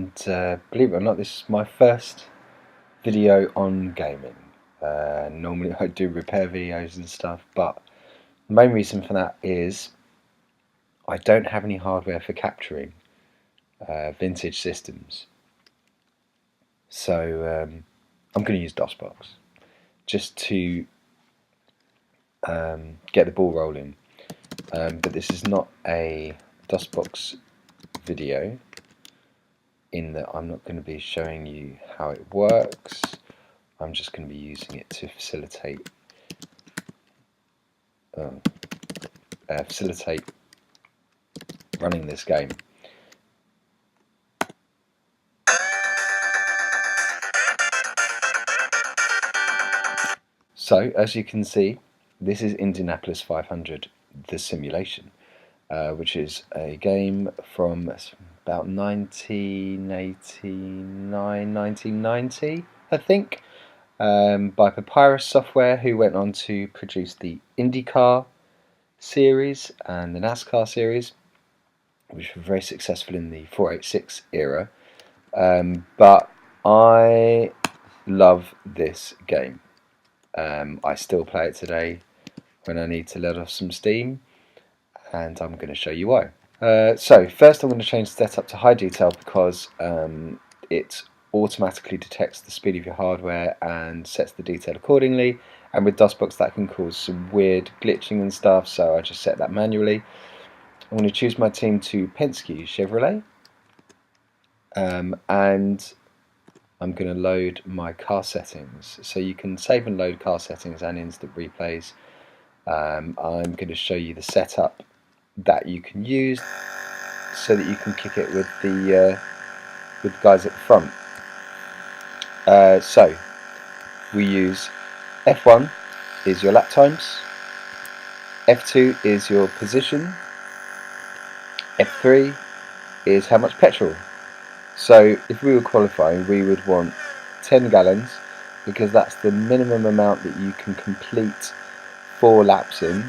and believe it or not, this is my first video on gaming. Normally I do repair videos and stuff, but the main reason for that is I don't have any hardware for capturing vintage systems, so I'm going to use DOSBox just to get the ball rolling. But this is not a DOSBox video, in that I'm not going to be showing you how it works. I'm just going to be using it to facilitate running this game. So as you can see, this is Indianapolis 500, the simulation, which is a game from about 1989, 1990, I think, by Papyrus software, who went on to produce the IndyCar series and the NASCAR series, which were very successful in the 486 era. But I love this game. I still play it today when I need to let off some steam, and I'm going to show you why. So first I'm going to change the setup to high detail, because it automatically detects the speed of your hardware and sets the detail accordingly, and with DOSBox that can cause some weird glitching and stuff, so I just set that manually. I'm going to choose my team to Penske Chevrolet, and I'm going to load my car settings. So you can save and load car settings and instant replays. I'm going to show you the setup that you can use so that you can kick it with the guys at the front. So we use F1 is your lap times, F2 is your position, F3 is how much petrol. So if we were qualifying, we would want 10 gallons, because that's the minimum amount that you can complete 4 laps in.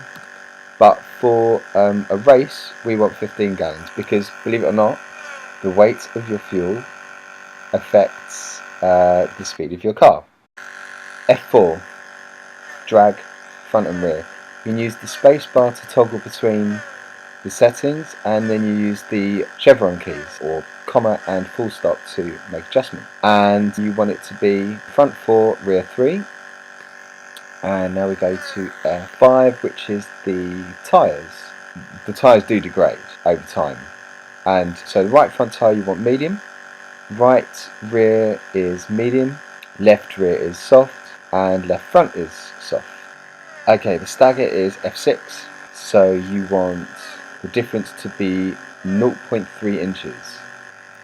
But for a race, we want 15 gallons, because believe it or not, the weight of your fuel affects the speed of your car. F4, drag, front and rear. You can use the space bar to toggle between the settings, and then you use the chevron keys or comma and full stop to make adjustment. And you want it to be front 4, rear 3. And now we go to F5, which is the tyres. The tyres do degrade over time, and so the right front tyre you want medium, right rear is medium, left rear is soft, and left front is soft. Okay, the stagger is F6, so you want the difference to be 0.3 inches.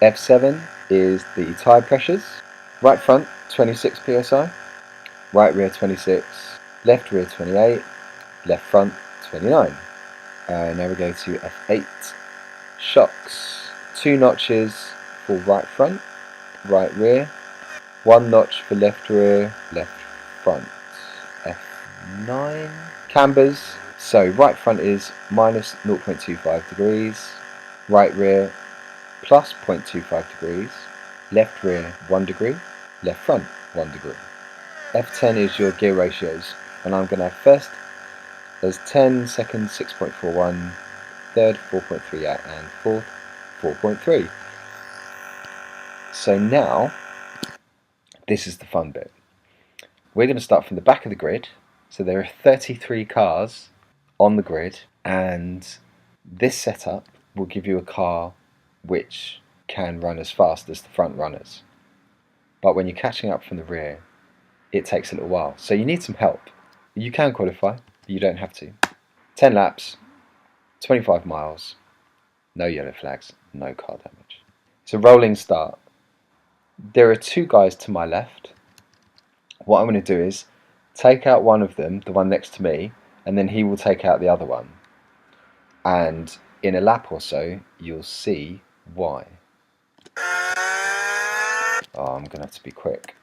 F7 is the tyre pressures. Right front 26 psi, right rear 26, left rear 28, left front 29. Now we go to F8. Shocks, 2 notches for right front, right rear, 1 notch for left rear, left front. F9. Cambers, so right front is minus 0.25 degrees, right rear plus 0.25 degrees, left rear 1 degree, left front 1 degree. F10 is your gear ratios, and I'm going to have first as 10, second 6.41, third 4.38, and fourth 4.3. So now, this is the fun bit. We're going to start from the back of the grid. So there are 33 cars on the grid, and this setup will give you a car which can run as fast as the front runners. But when you're catching up from the rear, it takes a little while. So you need some help. You can qualify, but you don't have to. 10 laps, 25 miles, no yellow flags, no car damage. It's a rolling start. There are 2 guys to my left. What I'm going to do is take out one of them, the one next to me, and then he will take out the other one. And in a lap or so, you'll see why. Oh, I'm going to have to be quick.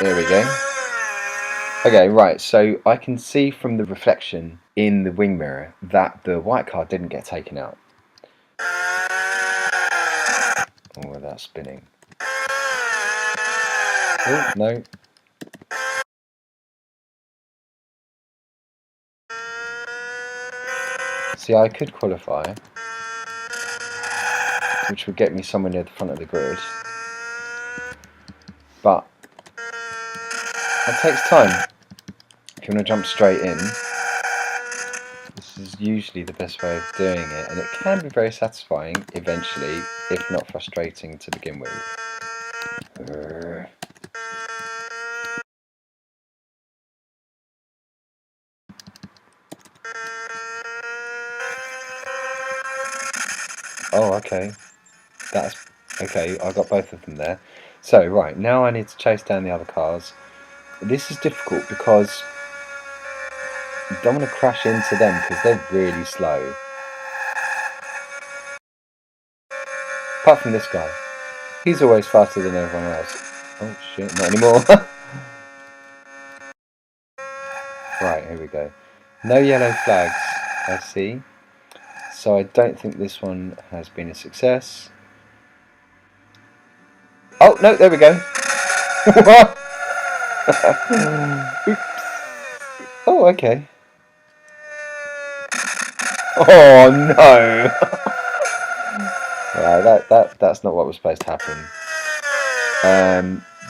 There we go. Okay, right, so I can see from the reflection in the wing mirror that the white card didn't get taken out. Oh, that's spinning. Oh, no. See, I could qualify, which would get me somewhere near the front of the grid, but it takes time. If you want to jump straight in, this is usually the best way of doing it, and it can be very satisfying eventually, if not frustrating to begin with. Oh, okay. That's okay. I got both of them there. So, right, now I need to chase down the other cars. This is difficult because you don't want to crash into them because they're really slow. Apart from this guy. He's always faster than everyone else. Oh shit, not anymore. Right, here we go. No yellow flags, I see. So I don't think this one has been a success. Oh, no, there we go. Oops. Oh, okay. Oh, no. Right, that's not what was supposed to happen.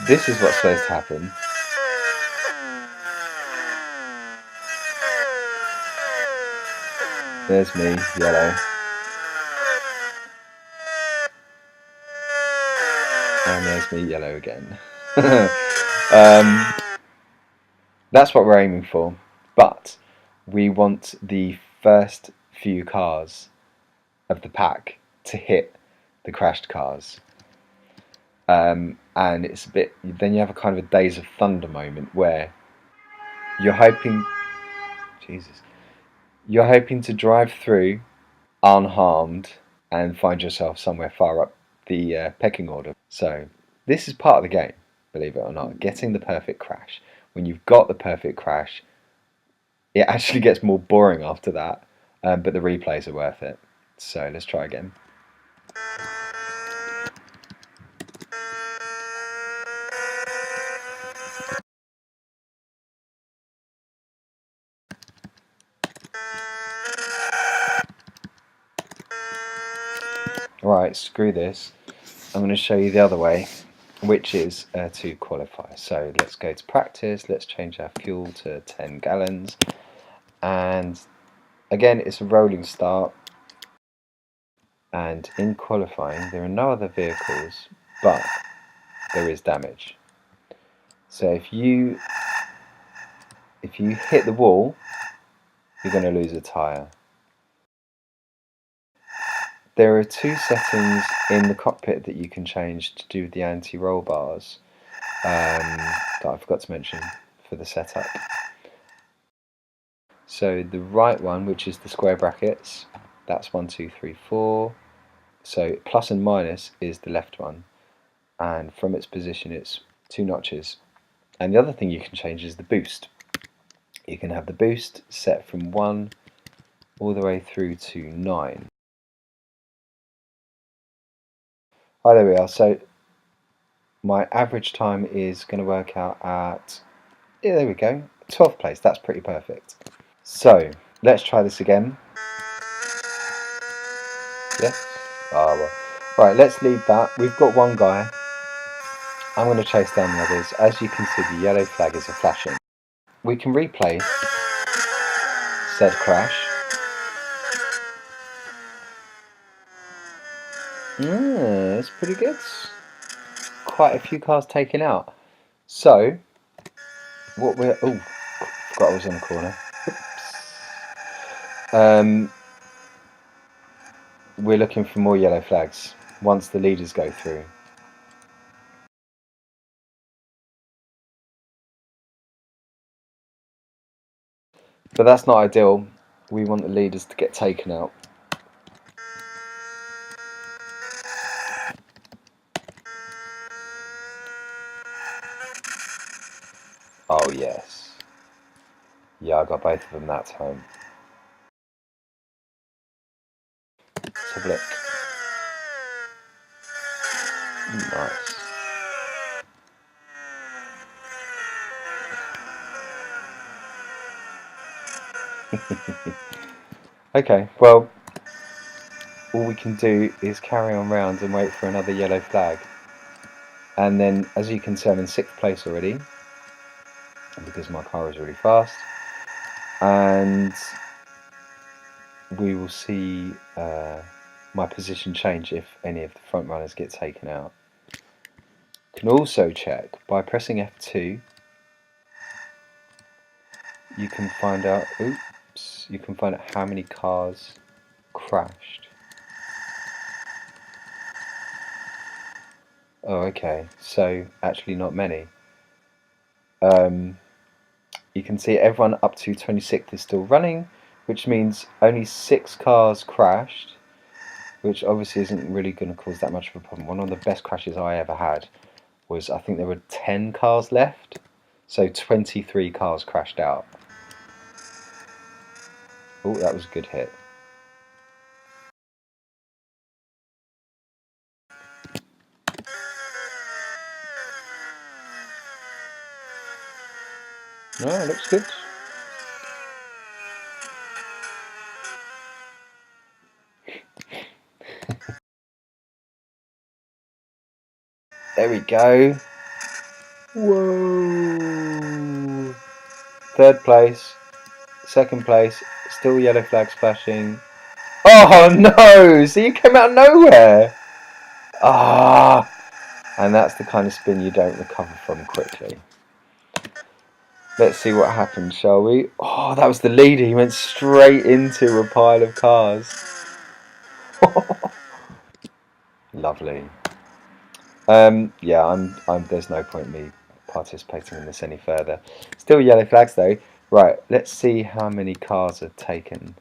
This is what's supposed to happen. There's me, yellow. And there's me, yellow again. That's what we're aiming for. But we want the first few cars of the pack to hit the crashed cars. And it's a bit, then you have a kind of a Days of Thunder moment where you're hoping, you're hoping to drive through unharmed and find yourself somewhere far up the pecking order. So this is part of the game, believe it or not, getting the perfect crash. When you've got the perfect crash, it actually gets more boring after that, but the replays are worth it. So let's try again. Right, screw this. I'm going to show you the other way, which is to qualify. So let's go to practice, let's change our fuel to 10 gallons, and again it's a rolling start, and in qualifying there are no other vehicles, but there is damage. So if you hit the wall, you're going to lose a tyre. There are two settings in the cockpit that you can change to do with the anti-roll bars that I forgot to mention for the setup. So the right one, which is the square brackets, that's 1, 2, 3, 4. So plus and minus is the left one, and from its position it's 2 notches. And the other thing you can change is the boost. You can have the boost set from 1 all the way through to 9. Oh, there we are. So my average time is going to work out at, yeah, there we go, 12th place. That's pretty perfect. So let's try this again. Yeah. Oh, well. Right, let's leave that. We've got one guy. I'm going to chase down the others. As you can see, the yellow flag is a flashing. We can replay said crash. Yeah, it's pretty good. Quite a few cars taken out. So, what we're... Oh, forgot I was in the corner. Oops. We're looking for more yellow flags once the leaders go through. But that's not ideal. We want the leaders to get taken out. Oh yes. Yeah, I got both of them that time. Let's have a look. Nice. Okay, well, all we can do is carry on round and wait for another yellow flag. And then, as you can see, I'm in 6th place already, because my car is really fast. And we will see my position change if any of the front runners get taken out. You can also check by pressing F2. You can find out. Oops! You can find out how many cars crashed. Oh, okay. So actually, not many. You can see everyone up to 26th is still running, which means only 6 cars crashed, which obviously isn't really going to cause that much of a problem. One of the best crashes I ever had was, I think there were 10 cars left, so 23 cars crashed out. Oh, that was a good hit. No, it looks good. There we go. Whoa! 3rd place, 2nd place, still yellow flags flashing. Oh no! So you came out of nowhere! Ah! And that's the kind of spin you don't recover from quickly. Let's see what happens, shall we? Oh, that was the leader. He went straight into a pile of cars. Lovely. Yeah, there's no point in me participating in this any further. Still yellow flags though. Right, let's see how many cars are taken.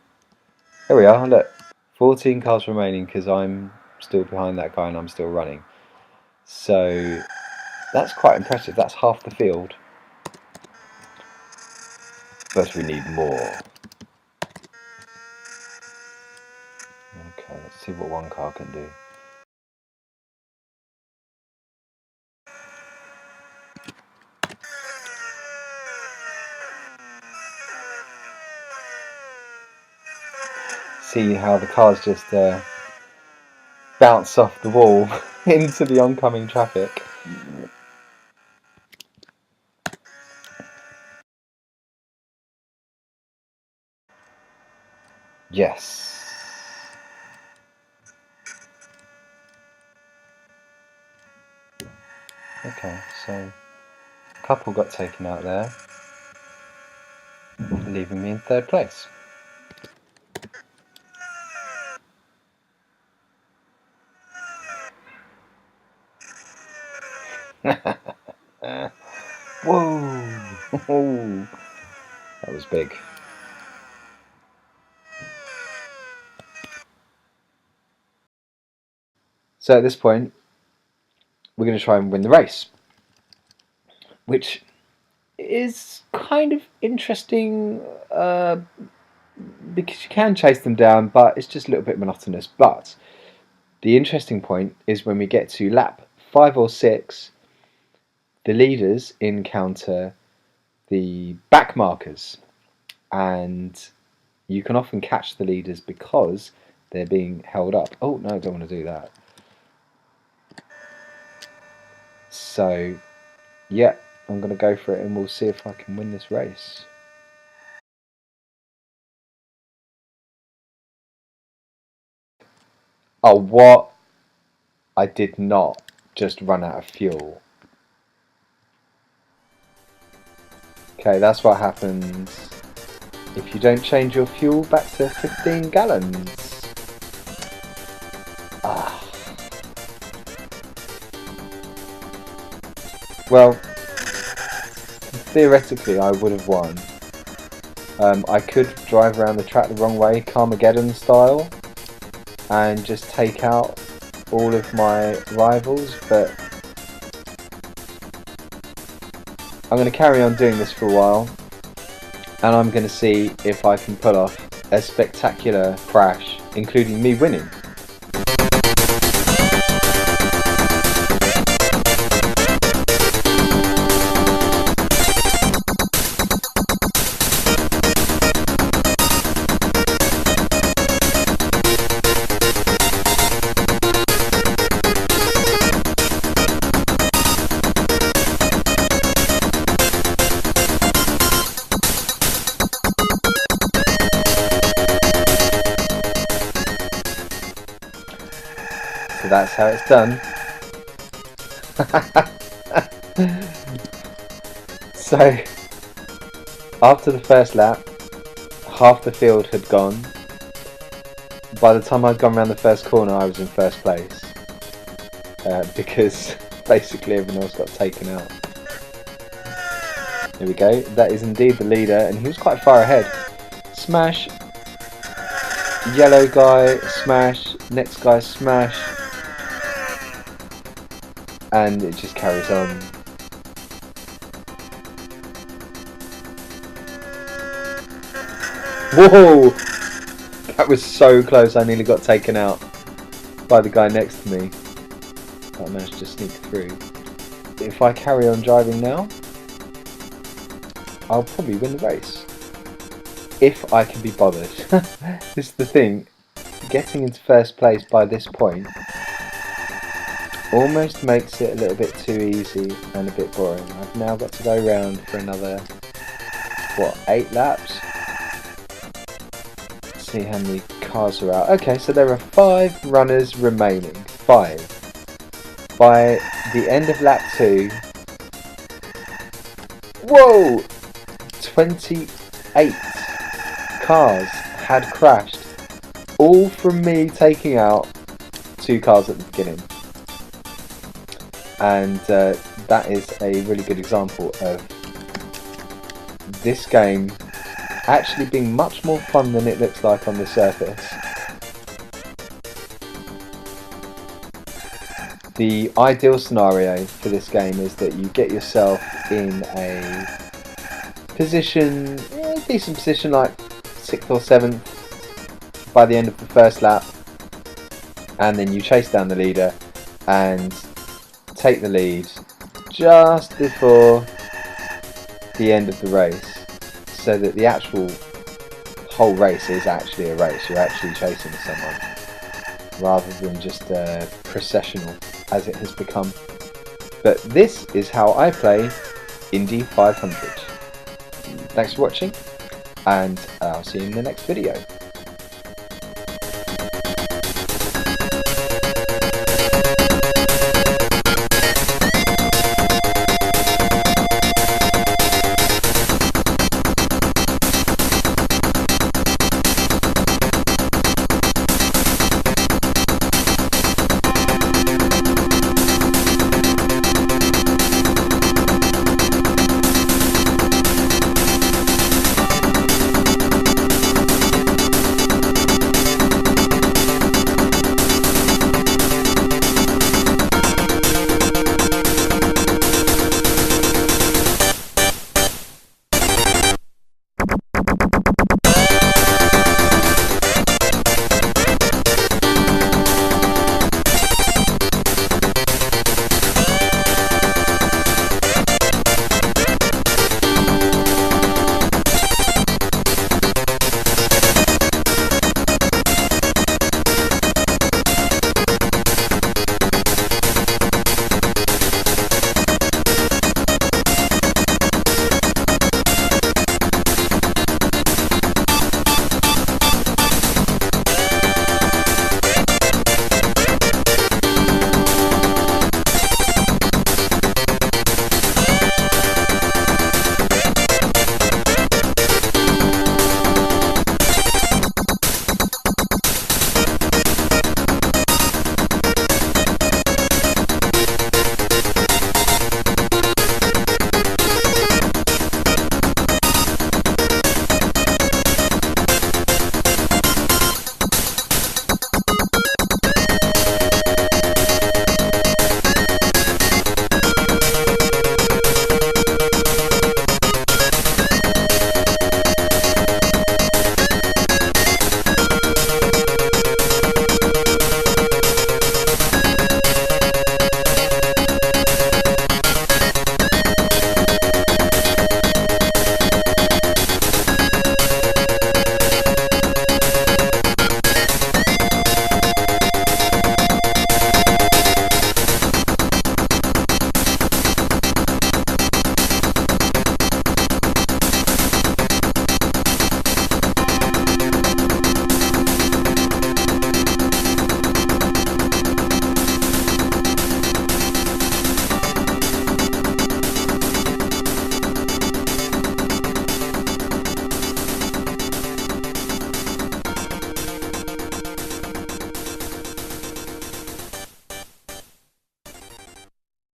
Here we are, look. 14 cars remaining because I'm still behind that guy and I'm still running. So that's quite impressive. That's half the field. But we need more. Okay, let's see what one car can do. See how the cars just bounce off the wall into the oncoming traffic. Yes. Okay, so a couple got taken out there, leaving me in 3rd place. Whoa! That was big. So at this point, we're going to try and win the race, which is kind of interesting because you can chase them down, but it's just a little bit monotonous. But the interesting point is when we get to lap 5 or 6, the leaders encounter the back markers, and you can often catch the leaders because they're being held up. Oh no, I don't want to do that. So yeah, I'm going to go for it and we'll see if I can win this race. Oh, what? I did not just run out of fuel. Okay, that's what happens if you don't change your fuel back to 15 gallons. Ah. Well, theoretically I would have won. I could drive around the track the wrong way, Carmageddon style, and just take out all of my rivals, but I'm going to carry on doing this for a while and I'm going to see if I can pull off a spectacular crash, including me winning. So that's how it's done. So after the first lap, half the field had gone. By the time I'd gone around the first corner, I was in first place, because basically everyone else got taken out. There we go, that is indeed the leader, and he was quite far ahead. Smash, yellow guy, smash, next guy, smash, and it just carries on. Whoa! That was so close, I nearly got taken out by the guy next to me. I managed to sneak through. If I carry on driving now, I'll probably win the race. If I can be bothered. This is the thing, getting into first place by this point almost makes it a little bit too easy and a bit boring. I've now got to go round for another, what, 8 laps? Let's see how many cars are out. Okay, so there are 5 runners remaining. 5. By the end of lap 2, whoa! 28 cars had crashed, all from me taking out 2 cars at the beginning. And that is a really good example of this game actually being much more fun than it looks like on the surface. The ideal scenario for this game is that you get yourself in a position, decent position, like 6th or 7th by the end of the first lap, and then you chase down the leader and take the lead just before the end of the race, so that the whole race is actually a race. You're actually chasing someone rather than just processional as it has become. But this is how I play Indy 500. Thanks for watching, and I'll see you in the next video.